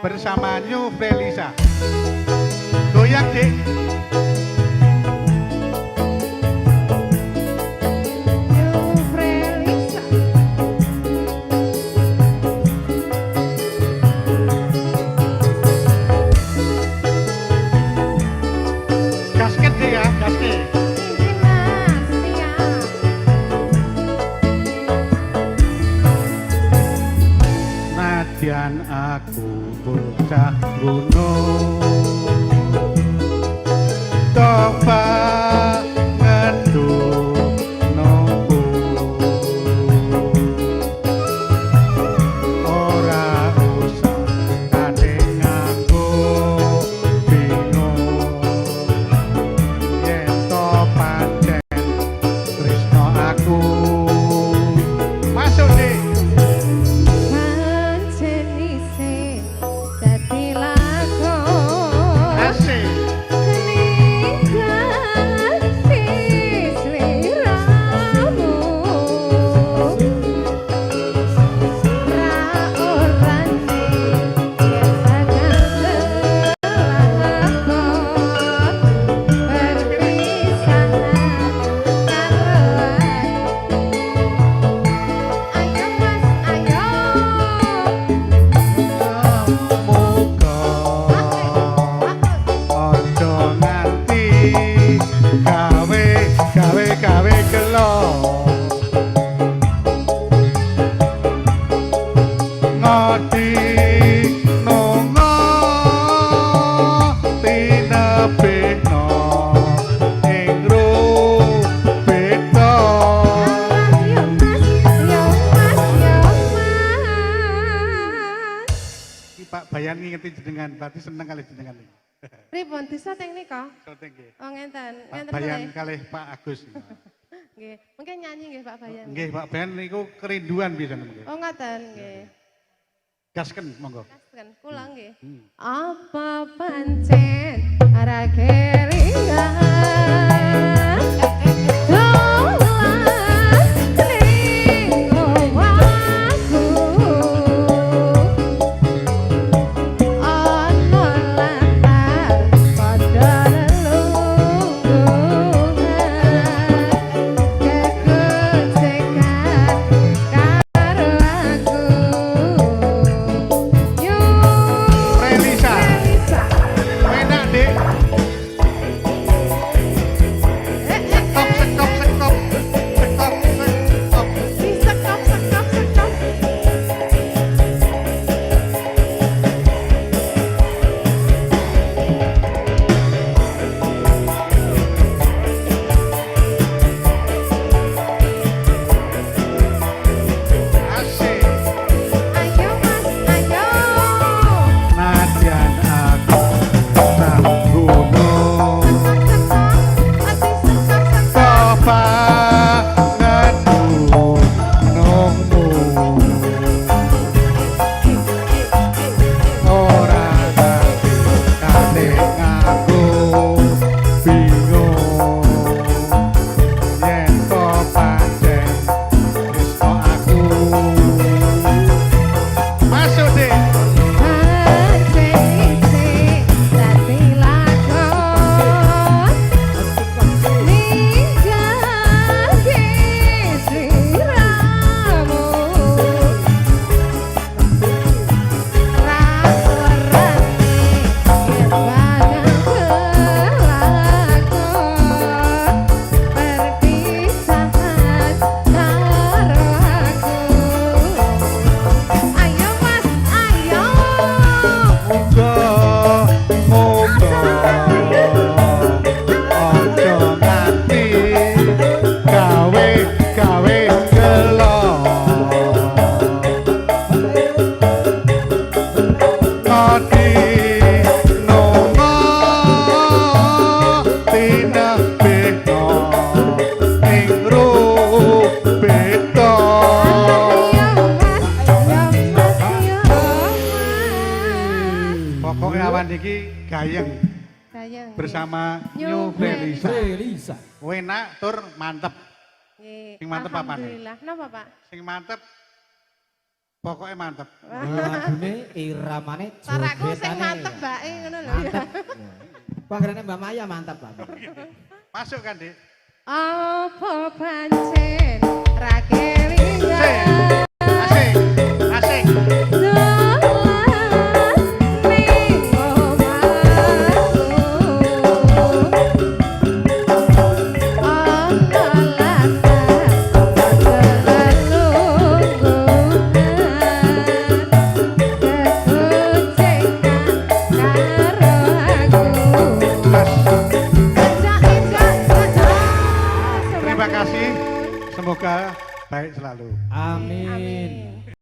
bersama New Felisa. Goyang, Dik. Gasket, Dik ya, gasket. Nadian aku bocah gunung coba ngeduk nunggu ora usah kade nganggo bingung yen to pancen tresno aku masuk nih. Gawe gelo ngodi nongo tinebekno ing rupeta iki Pak Bayan ngingeti jenengan berarti seneng kali jenengan iki. Pripun disoting nika? Soting nggih. Oh ngenten. Pak Bayan kalih Pak Agus. Nggih. Mungkin nyanyi nggih Pak Bayan. Nggih Pak Bayan niku kerinduan pisan nggih. Oh ngoten nggih. Gasken monggo. Gasken kula nggih. Apa pancen ara kelingan Gayeng bersama New Felisa. Enak tur mantep. Sing mantep apa nih? Alhamdulillah. Napa Pak? Sing mantep Pokoknya mantep. Lagune iramane Saraku sing jogetane. mantep bae ngono lho. Mantep. Pangerane Mbak Maya mantap, Pak. Masuk kan, Dik? Apa pancen ra kelingan Asik. Asik. dolan ning omahku ana latar Terima kasih. Semoga baik selalu. Amin.